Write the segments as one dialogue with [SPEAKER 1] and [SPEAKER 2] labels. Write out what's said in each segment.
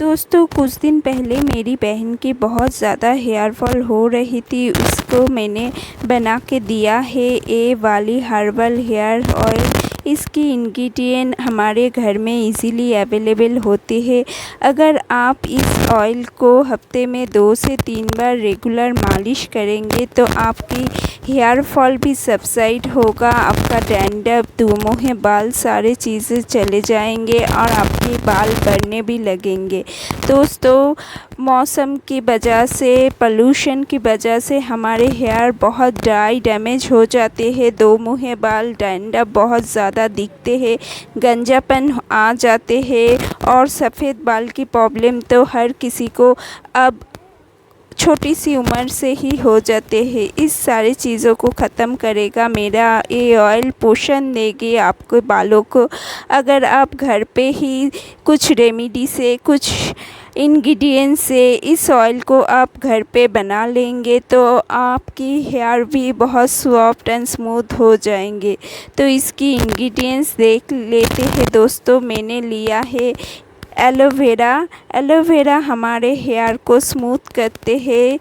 [SPEAKER 1] दोस्तों कुछ दिन पहले मेरी बहन की बहुत ज़्यादा हेयर फॉल हो रही थी। उसको मैंने बना के दिया है ये वाली हर्बल हेयर ऑयल। इसकी इंग्रेडिएंट हमारे घर में इजीली अवेलेबल होते हैं। अगर आप इस ऑयल को हफ्ते में 2 से 3 बार रेगुलर मालिश करेंगे तो आपकी हेयर फॉल भी सबसाइड होगा। आपका डैंड्रफ, दुमुहे बाल सारे चीज़ें चले जाएंगे और आपके बाल बढ़ने भी लगेंगे। दोस्तों मौसम की वजह से, पोल्यूशन की वजह से हमारे हेयर बहुत ड्राई डैमेज हो जाते हैं। दुमुहे बाल, डैंड्रफ बहुत ज़्यादा दिखते हैं, गंजापन आ जाते हैं और सफ़ेद बाल की प्रॉब्लम तो हर किसी को अब छोटी सी उम्र से ही हो जाते हैं। इस सारी चीज़ों को ख़त्म करेगा मेरा ये ऑयल, पोषण देगी आपके बालों को। अगर आप घर पे ही कुछ रेमेडी से, कुछ इंग्रेडिएंट से इस ऑयल को आप घर पे बना लेंगे तो आपकी हेयर भी बहुत सॉफ्ट एंड स्मूथ हो जाएंगे। तो इसकी इंग्रेडिएंट्स देख लेते हैं दोस्तों। मैंने लिया है एलोवेरा। एलोवेरा हमारे हेयर को स्मूथ करते हैं,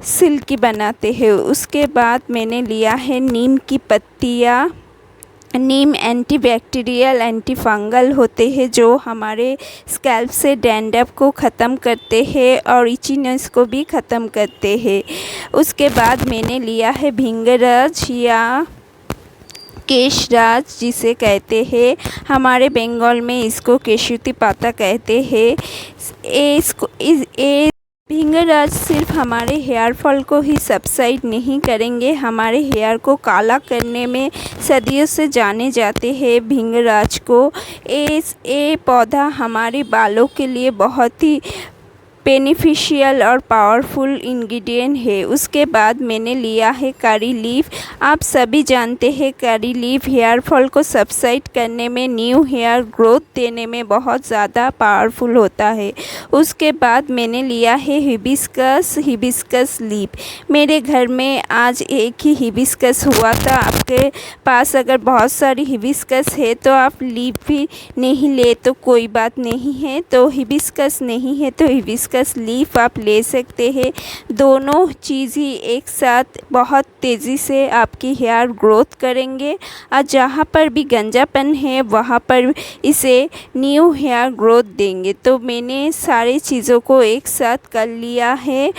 [SPEAKER 1] सिल्की बनाते हैं। उसके बाद मैंने लिया है नीम की पत्तियाँ। नीम एंटीबैक्टीरियल, एंटी फंगल होते हैं जो हमारे स्कैल्प से डैंड्रफ को ख़त्म करते हैं और इचीनेस को भी ख़त्म करते हैं। उसके बाद मैंने लिया है भृंगराज या केशराज जिसे कहते हैं, हमारे बंगाल में इसको केशुती पाता कहते हैं। भृंगराज सिर्फ हमारे हेयर फॉल को ही सबसाइड नहीं करेंगे, हमारे हेयर को काला करने में सदियों से जाने जाते हैं भृंगराज को। ये पौधा हमारे बालों के लिए बहुत ही बेनिफिशियल और पावरफुल इंग्रेडिएंट है। उसके बाद मैंने लिया है करी लीफ। आप सभी जानते हैं करी लीफ हेयर फॉल को सबसाइड करने में, न्यू हेयर ग्रोथ देने में बहुत ज़्यादा पावरफुल होता है। उसके बाद मैंने लिया है हिबिस्कस लीफ। मेरे घर में आज एक ही हिबिस्कस हुआ था। आपके पास अगर बहुत सारी हिबिस्कस है तो आप लीफ भी नहीं ले तो कोई बात नहीं है। तो हिबिस्कस नहीं है तो हिबिस्कस लीफ आप ले सकते हैं। दोनों चीज़ ही एक साथ बहुत तेज़ी से आपकी हेयर ग्रोथ करेंगे और जहाँ पर भी गंजापन है वहाँ पर इसे न्यू हेयर ग्रोथ देंगे। तो मैंने सारी चीज़ों को एक साथ कर लिया है।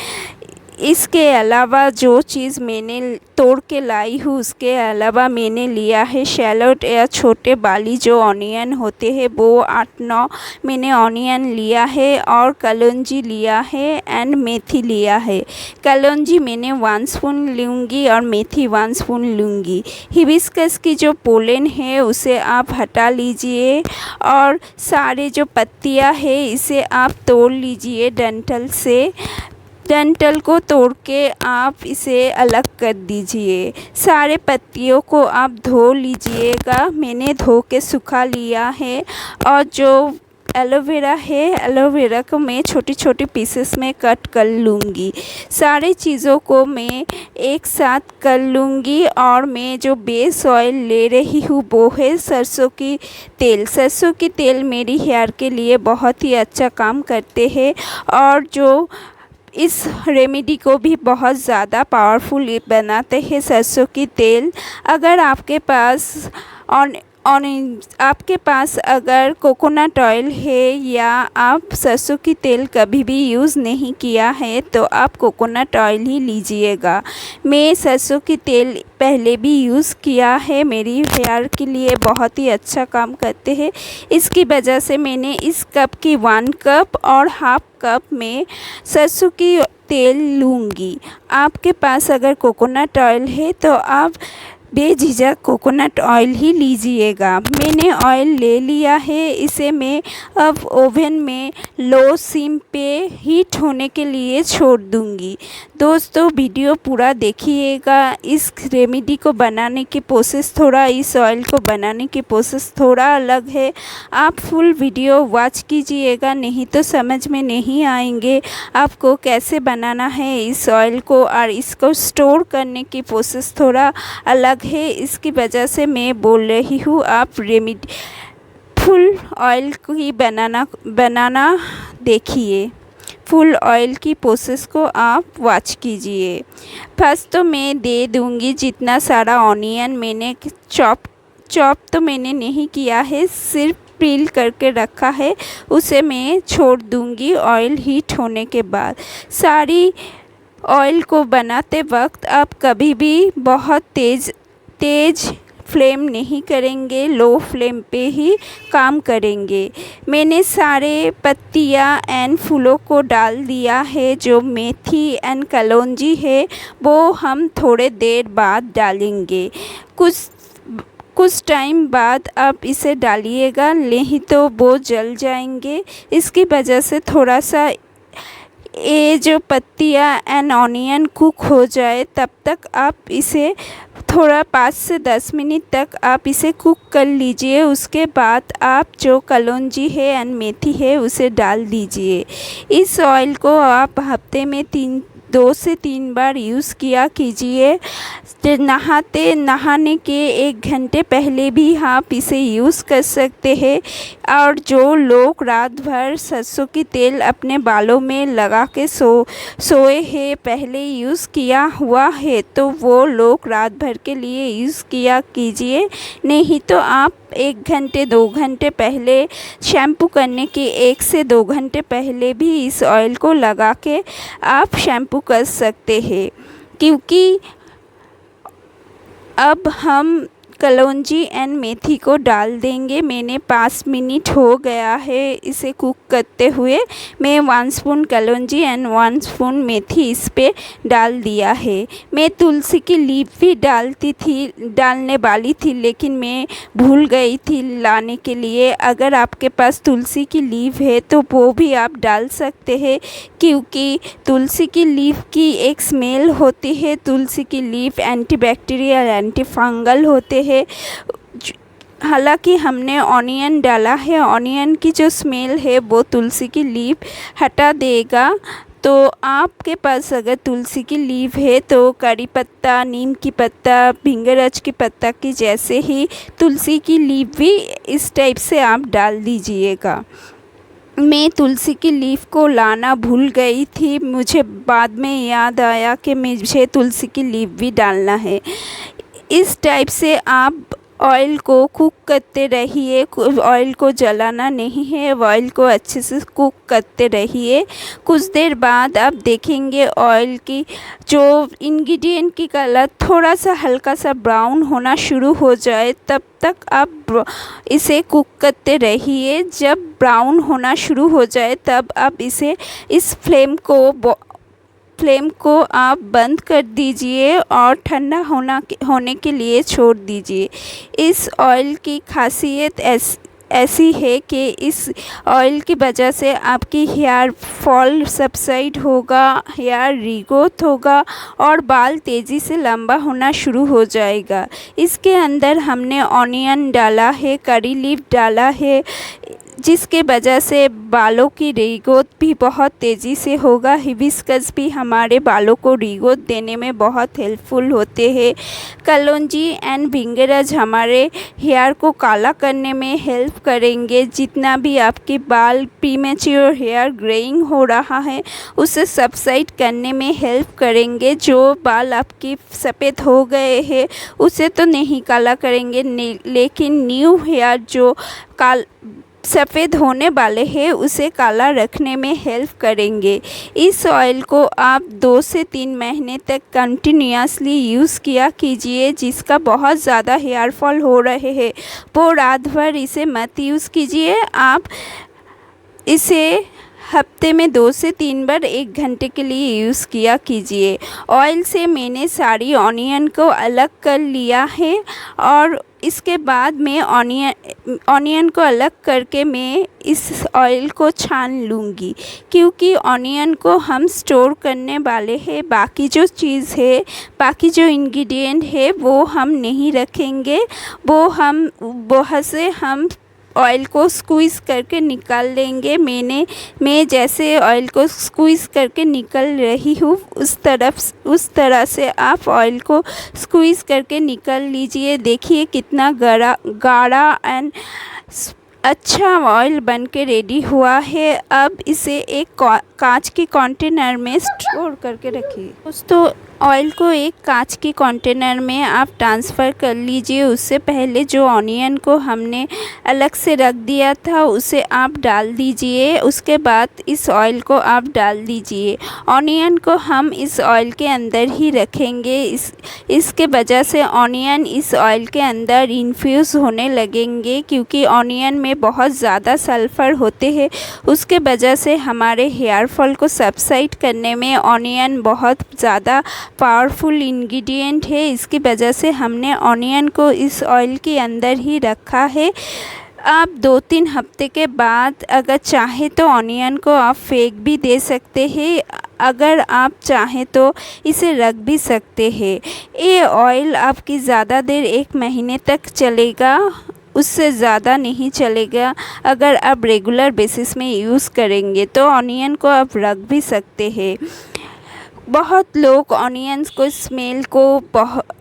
[SPEAKER 1] इसके अलावा जो चीज़ मैंने तोड़ के लाई हूँ उसके अलावा मैंने लिया है शैलोट या छोटे बाली जो ऑनियन होते हैं, वो 8-9 मैंने ऑनियन लिया है और कलौंजी लिया है एंड मेथी लिया है। कलौंजी मैंने 1 स्पून लूँगी और मेथी 1 स्पून लूँगी। हिबिस्कस की जो पोलन है उसे आप हटा लीजिए और सारे जो पत्तियाँ है इसे आप तोड़ लीजिए डंठल से। डंठल को तोड़ के आप इसे अलग कर दीजिए। सारे पत्तियों को आप धो लीजिएगा। मैंने धो के सुखा लिया है और जो एलोवेरा है, एलोवेरा को मैं छोटी छोटी पीसेस में कट कर लूँगी। सारी चीज़ों को मैं एक साथ कर लूँगी और मैं जो बेस ऑयल ले रही हूँ वो है सरसों की तेल। सरसों की तेल मेरी हेयर के लिए बहुत ही अच्छा काम करते हैं और जो इस रेमेडी को भी बहुत ज़्यादा पावरफुल बनाते हैं सरसों की तेल। अगर आपके पास आपके पास अगर कोकोनट ऑयल है या आप सरसों की तेल कभी भी यूज़ नहीं किया है तो आप कोकोनट ऑयल ही लीजिएगा। मैं सरसों की तेल पहले भी यूज़ किया है, मेरी हेयर के लिए बहुत ही अच्छा काम करते हैं। इसकी वजह से मैंने इस कप की 1 कप और हाफ कप में सरसों की तेल लूँगी। आपके पास अगर कोकोनट ऑयल है तो आप बेझिझक कोकोनट ऑयल ही लीजिएगा। मैंने ऑयल ले लिया है, इसे मैं अब ओवन में लो सिम पे हीट होने के लिए छोड़ दूँगी। दोस्तों वीडियो पूरा देखिएगा। इस रेमेडी को बनाने की प्रोसेस थोड़ा, इस ऑयल को बनाने की प्रोसेस थोड़ा अलग है। आप फुल वीडियो वॉच कीजिएगा, नहीं तो समझ में नहीं आएंगे आपको कैसे बनाना है इस ऑयल को। और इसको स्टोर करने की प्रोसेस थोड़ा अलग है, इसकी वजह से मैं बोल रही हूँ आप रेमेडी फुल ऑयल की बनाना देखिए, फुल ऑयल की प्रोसेस को आप वॉच कीजिए। फर्स्ट तो मैं दे दूँगी जितना सारा ऑनियन मैंने चॉप तो मैंने नहीं किया है, सिर्फ पील करके रखा है, उसे मैं छोड़ दूँगी ऑयल हीट होने के बाद। सारी ऑयल को बनाते वक्त आप कभी भी बहुत तेज़ फ्लेम नहीं करेंगे, लो फ्लेम पे ही काम करेंगे। मैंने सारे पत्तियाँ एंड फूलों को डाल दिया है। जो मेथी एंड कलौंजी है वो हम थोड़े देर बाद डालेंगे। कुछ टाइम बाद आप इसे डालिएगा, नहीं तो वो जल जाएंगे। इसकी वजह से थोड़ा सा ये जो पत्तियाँ एंड ऑनियन कुक हो जाए तब तक आप इसे थोड़ा 5 से 10 मिनट तक आप इसे कुक कर लीजिए। उसके बाद आप जो कलौंजी है एंड मेथी है उसे डाल दीजिए। इस ऑयल को आप हफ्ते में 2 से 3 बार यूज़ किया कीजिए। नहाने के 1 घंटे पहले भी आप इसे यूज़ कर सकते हैं। और जो लोग रात भर सरसों की तेल अपने बालों में लगा के सोए हैं, पहले यूज़ किया हुआ है, तो वो लोग रात भर के लिए यूज़ किया कीजिए। नहीं तो आप 1 घंटे 2 घंटे पहले शैम्पू करने के 1 से 2 घंटे पहले भी इस ऑयल को लगा के आप शैम्पू कर सकते हैं। क्योंकि अब हम कलौंजी एंड मेथी को डाल देंगे। मैंने 5 मिनट हो गया है इसे कुक करते हुए। मैं 1 स्पून कलौंजी एंड 1 स्पून मेथी इस पे डाल दिया है। मैं तुलसी की लीफ भी डालने वाली थी, लेकिन मैं भूल गई थी लाने के लिए। अगर आपके पास तुलसी की लीफ है तो वो भी आप डाल सकते हैं, क्योंकि तुलसी की लीफ की एक स्मेल होती है। तुलसी की लीफ एंटीबैक्टीरियल एंटी फंगल होते हैं। हालांकि हमने ऑनियन डाला है, ऑनियन की जो स्मेल है वो तुलसी की लीफ हटा देगा। तो आपके पास अगर तुलसी की लीफ है तो कड़ी पत्ता, नीम की पत्ता, भृंगराज की पत्ता की जैसे ही तुलसी की लीफ भी इस टाइप से आप डाल दीजिएगा। मैं तुलसी की लीफ को लाना भूल गई थी, मुझे बाद में याद आया कि मुझे तुलसी की लीफ भी डालना है। इस टाइप से आप ऑयल को कुक करते रहिए। ऑयल को जलाना नहीं है, ऑयल को अच्छे से कुक करते रहिए। कुछ देर बाद आप देखेंगे ऑयल की जो इंग्रेडिएंट की कलर थोड़ा सा हल्का सा ब्राउन होना शुरू हो जाए, तब तक आप इसे कुक करते रहिए। जब ब्राउन होना शुरू हो जाए तब आप इस फ्लेम को आप बंद कर दीजिए और ठंडा होने के लिए छोड़ दीजिए। इस ऑयल की खासियत ऐसी है कि इस ऑयल की वजह से आपकी हेयर फॉल सबसाइड होगा, हेयर रीग्रोथ होगा और बाल तेज़ी से लंबा होना शुरू हो जाएगा। इसके अंदर हमने ऑनियन डाला है, करी लीफ डाला है, जिसके वजह से बालों की रीग्रोथ भी बहुत तेज़ी से होगा। हिबिस्कस भी हमारे बालों को रीग्रोथ देने में बहुत हेल्पफुल होते हैं। कलौंजी एंड भृंगराज हमारे हेयर को काला करने में हेल्प करेंगे। जितना भी आपके बाल प्रीमेच्योर हेयर ग्रेइंग हो रहा है उसे सबसाइड करने में हेल्प करेंगे। जो बाल आपके सफ़ेद हो गए हैं उसे तो नहीं काला करेंगे, लेकिन न्यू हेयर जो सफ़ेद होने वाले हैं उसे काला रखने में हेल्प करेंगे। इस ऑयल को आप 2 से 3 महीने तक कंटिन्यूसली यूज़ किया कीजिए। जिसका बहुत ज़्यादा हेयर फॉल हो रहे हैं वो रात भर इसे मत यूज़ कीजिए। आप इसे हफ्ते में 2 से 3 बार 1 घंटे के लिए यूज़ किया कीजिए। ऑयल से मैंने सारी ऑनियन को अलग कर लिया है और इसके बाद मैं ऑनियन को अलग करके मैं इस ऑयल को छान लूँगी, क्योंकि ऑनियन को हम स्टोर करने वाले हैं। बाकी जो चीज़ है, बाकी जो इंग्रेडिएंट है वो हम नहीं रखेंगे। वो से हम ऑयल को स्क्वीज़ करके निकाल लेंगे। मैं जैसे ऑयल को स्क्वीज़ करके निकल रही हूँ उस तरह से आप ऑयल को स्क्वीज़ करके निकल लीजिए। देखिए कितना गाढ़ा एंड अच्छा ऑयल बन के रेडी हुआ है। अब इसे एक कांच के कंटेनर में स्टोर करके रखिए। दोस्तों, ऑयल को एक कांच के कंटेनर में आप ट्रांसफ़र कर लीजिए। उससे पहले जो ऑनियन को हमने अलग से रख दिया था उसे आप डाल दीजिए। उसके बाद इस ऑयल को आप डाल दीजिए। ऑनियन को हम इस ऑयल के अंदर ही रखेंगे। इसके वजह से ऑनियन इस ऑयल के अंदर इन्फ्यूज़ होने लगेंगे, क्योंकि ऑनियन में बहुत ज़्यादा सल्फ़र होते हैं। उसके वजह से हमारे हेयर फॉल को सबसाइड करने में ऑनियन बहुत ज़्यादा पावरफुल इंग्रेडिएंट है। इसकी वजह से हमने ऑनियन को इस ऑयल के अंदर ही रखा है। आप 2-3 हफ्ते के बाद अगर चाहे तो ऑनियन को आप फेंक भी दे सकते हैं। अगर आप चाहें तो इसे रख भी सकते हैं। ये ऑयल आपकी ज़्यादा देर 1 महीने तक चलेगा, उससे ज़्यादा नहीं चलेगा। अगर आप रेगुलर बेसिस में यूज़ करेंगे तो ऑनियन को आप रख भी सकते हैं। बहुत लोग ऑनियंस को स्मेल को बहुत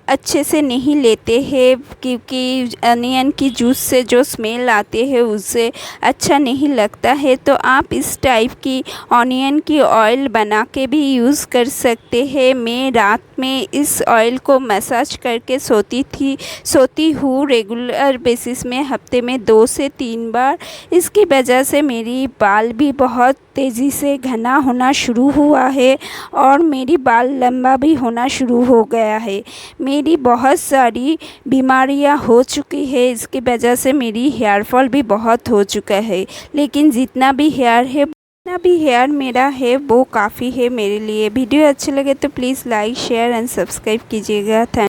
[SPEAKER 1] अच्छे से नहीं लेते हैं, क्योंकि अनियन की जूस से जो स्मेल आती है उससे अच्छा नहीं लगता है। तो आप इस टाइप की ऑनियन की ऑयल बना के भी यूज़ कर सकते हैं। मैं रात में इस ऑयल को मसाज करके सोती हूँ रेगुलर बेसिस में, हफ्ते में 2 से 3 बार। इसकी वजह से मेरी बाल भी बहुत तेज़ी से घना होना शुरू हुआ है और मेरी बाल लंबा भी होना शुरू हो गया है। मेरी बहुत सारी बीमारियां हो चुकी है। इसकी वजह से मेरी हेयर फॉल भी बहुत हो चुका है। लेकिन जितना भी हेयर मेरा है वो काफ़ी है मेरे लिए। वीडियो अच्छे लगे तो please like share and subscribe कीजिएगा। थैंक